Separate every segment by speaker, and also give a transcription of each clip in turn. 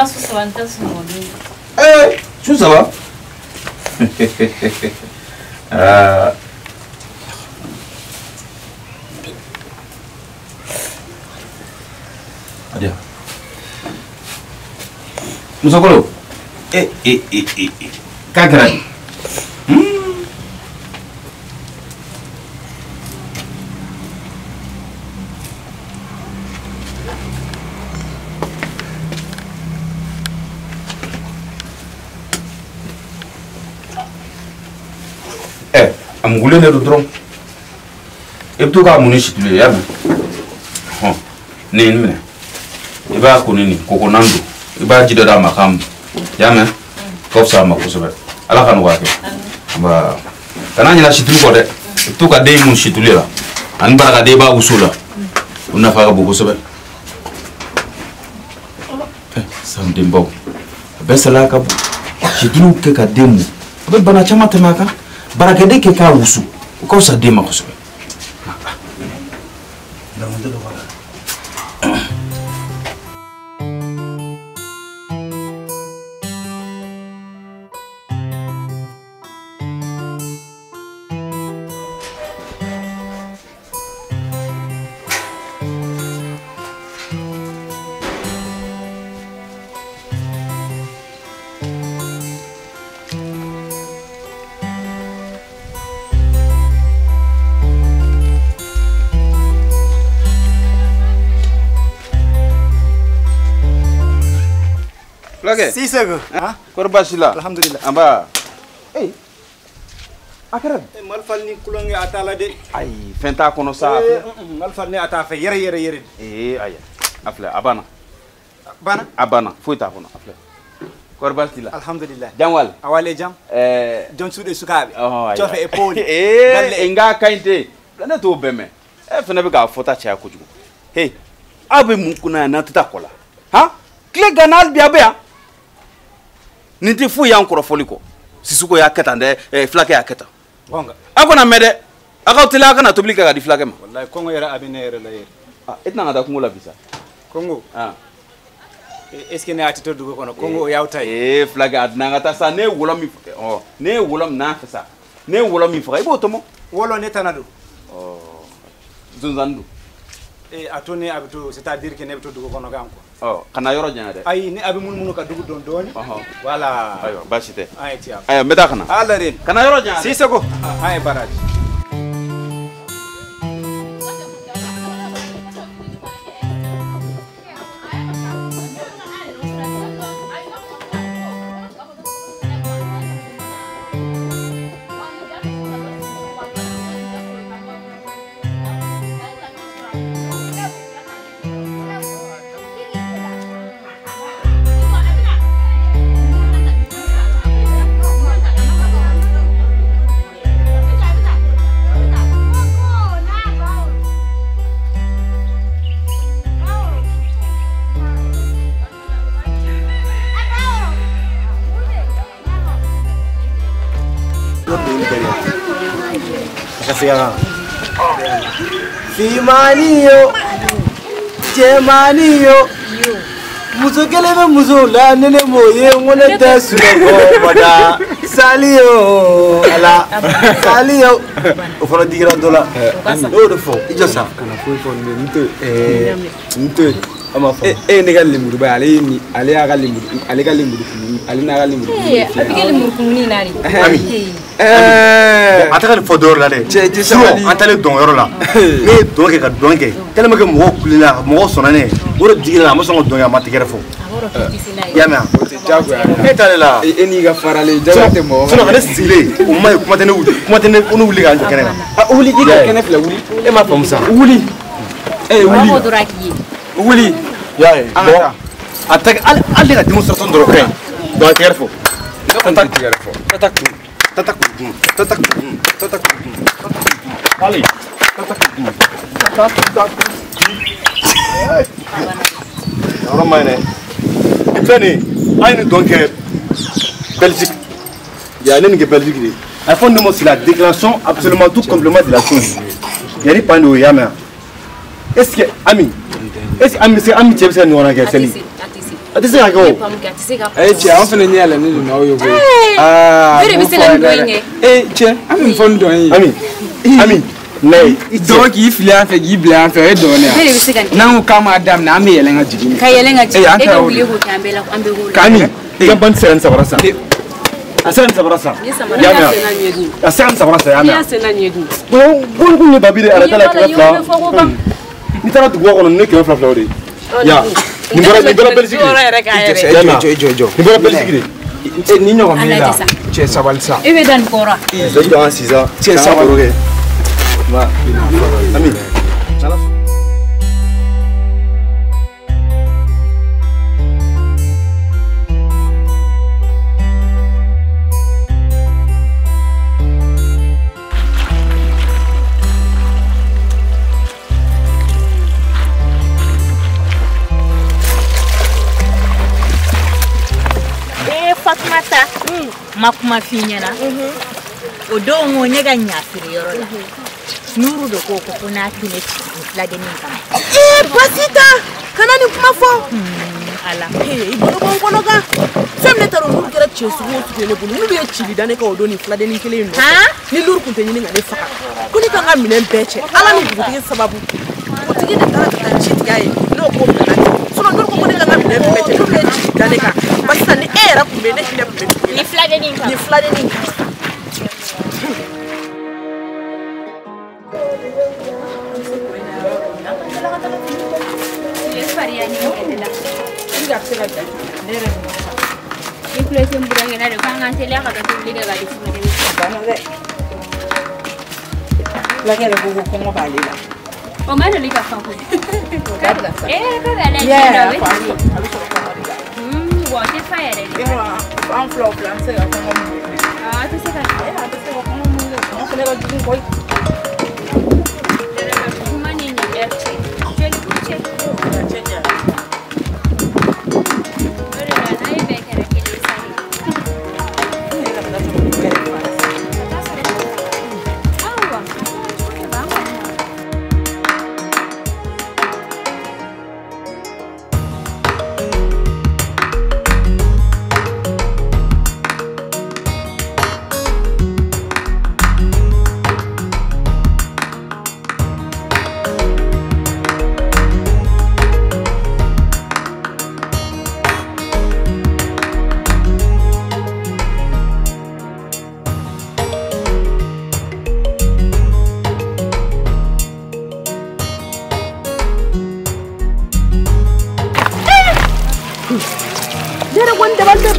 Speaker 1: Là, ça va être son nom.
Speaker 2: Eh, tout ça va? Adieu. Nous sommes Kagran. I'm going to drum. If you come on, you should be able. Name. If I couldn't, Coconando, if I did a macam, Yaman, Kosa Makosa. I can't work. But can I let you do it? It took a day on Shitulera and Baradeba Usula. Unafaga Bogosa. Something Bob. Best like a she drew cake a demo. But Banachamatamaka. Barakade ke ka wusu ko sa de ma ko so
Speaker 3: Si c'est que,
Speaker 2: hein? Korbashila.
Speaker 3: Alhamdulillah.
Speaker 2: Amba. Hey. Akarab.
Speaker 3: Malfal ni kulongi atala de.
Speaker 2: Ay, fenta kono sa.
Speaker 3: Malfal ni ata fe yere.
Speaker 2: Aya. Afle abana.
Speaker 3: Bana?
Speaker 2: Abana. Fuita kono afle. Korbashila.
Speaker 3: Alhamdulillah.
Speaker 2: Jamwal.
Speaker 3: Awale jam. John Sude Sukabe. Chofe epoli.
Speaker 2: Enga kainte. Plana to beme. Fena be ga fota cha kujugo. Hey. Abe mukuna na tutakola. Ha? Kle ganal biabea. Niti fu ya nkoro foliko sisuko ya keta nde flake ya keta
Speaker 3: gonga
Speaker 2: akona mede akawtila akana toblika ga di flake ma
Speaker 3: wallahi kongo yera abine yera la yera
Speaker 2: etna ngada kungola bisa
Speaker 3: kongo est-ce que ne ati to dugo kono kongo yawta
Speaker 2: flake adna ngata sa ne wolom ne wolom na fesa ne wolom mi fa ibo tomo
Speaker 3: wolo ne tanado
Speaker 2: zunzandu
Speaker 3: atone abito c'est-à-dire que ne to dugo kono ganko
Speaker 2: kana yoro jana de
Speaker 3: ay ni abi mun ka dugu don doni voilà
Speaker 2: ayo bashite
Speaker 3: ay tiam
Speaker 2: ayo meta kana
Speaker 3: ala ren
Speaker 2: kana yoro jana
Speaker 3: si sego ay baraji Fimaniyo, Jemaniyo, muso kelebe muso la nene moye ngone tesu ko bada saliyo ala saliyo o fona digira dola do do fo ijosa kana fo nte ama fo ne galle muru ba ale ya galle muru ale galle muru ale na galle muru
Speaker 1: abigele muru kumuni nari
Speaker 3: ataka fo dor la de so antale don yoro la ne don ke ka don ke tellement que mo kulila mo sonane woro digira mo songo don ya matigere fo yama jago ya etale la eni ga farale jagate mo so na sile o mai kuma tane onu wuli ga kenena wuli diga kenena fla wuli e ma famsa wuli wuli ya bon attaque alle ga dimostrazione dro kai do terfo tatak ali ora maine itani ayni donc Belgique ya nen ke Belgique a fond de c'est la déclaration absolument tout complément de la chose yari pando yama est-ce que ami c'est ami tchebe c'est nona ke seli Ati se ka ko.
Speaker 4: Eh che an fene nyala ni na o yogo.
Speaker 1: Bere bi se ka ndoinge.
Speaker 4: Che am fon doin.
Speaker 3: Ami. Nay.
Speaker 4: Donc il fili an fe gi bla an fe do ne.
Speaker 1: Bere bi se ka.
Speaker 4: Na ko kama adam na me yelenga jigi.
Speaker 1: Ka yelenga jigi. E ka wuli ko tambela ko ambe ko.
Speaker 3: Kami. Kan ban sen sabarasa. Asan sabarasa. Ya me. Asan sabarasa ya me.
Speaker 1: Ya sena nyedu.
Speaker 3: Bon ko ni babire ala tala kala. Ni tara dugo ko ne ke fla flori. Ya. Ni bora Belgique.
Speaker 4: Jo.
Speaker 3: Ni bora Belgique.
Speaker 4: Ni nyoko mi la. Che sabalsa.
Speaker 1: E be dan kora.
Speaker 3: Zo do an siza.
Speaker 4: Che sabaloge.
Speaker 3: Ma. Ami.
Speaker 5: Fatmata makuma finyana odo ngonyega nyafiri yoro la nuru do ko kuna tine flage ni kama
Speaker 6: basita kana ni kuma fo
Speaker 5: ala
Speaker 6: ibono bongono ga femne taro nuru kera chesu wo tele bulu nuru ye chili dane ka odo ni flage ni kele no ni luru kunte ni ngane faka kuni kanga minen beche ala ni buti sababu utigi de tara ka chit gae no ko kana so nuru ko kuni kanga minen beche nuru ye chili dane ka basita ni era kumene hile
Speaker 5: ni flage ni kama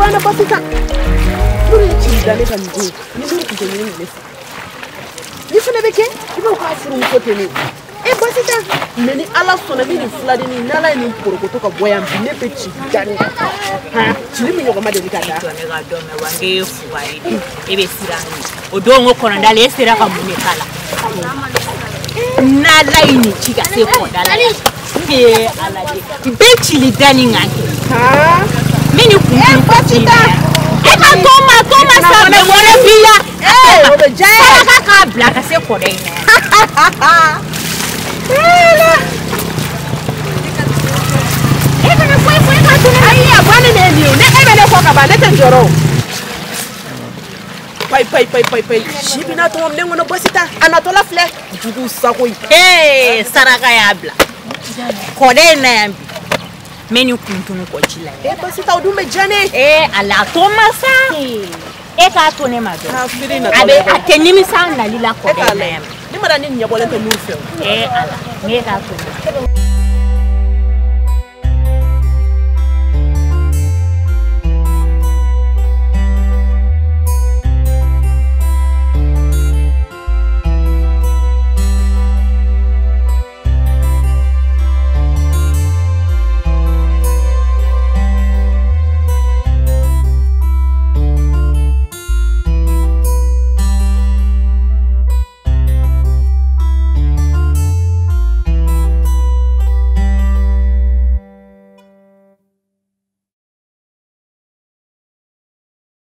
Speaker 6: bana basita nuru ye chili dane ka ndu ni nuru kunte ni nesa ni fene beke ibo ka furu ko teni basita meni ala sona bi ni flade ni nala ni porokoto ka boya mbine pe chili dane ha chili mi nyoko made ni kada
Speaker 5: to ne ga do me wange fuwai ebe sirani odongo kono ndale esira ka mune kala nala ini chika se ko dala ala de be chili dane ngake
Speaker 6: ha
Speaker 5: mini basita eka toma sa me wona biya
Speaker 6: obe jaya
Speaker 5: ka black se ko dai na eka na foi ka tuna
Speaker 6: ai abane ne ni ne ebe ne ko ka ba ne tenjoro pai shibina to mne ngono basita anatola fle jugu sakoi
Speaker 5: saraka ya bla ko dai na yambi meni kuntunu ko chila
Speaker 6: basita odume jane
Speaker 5: ala tomasa ka to ne mado abe atenimi sa na lila ko dai na yambi
Speaker 6: ni mara ni nyabole to nufe
Speaker 5: ala nge ka to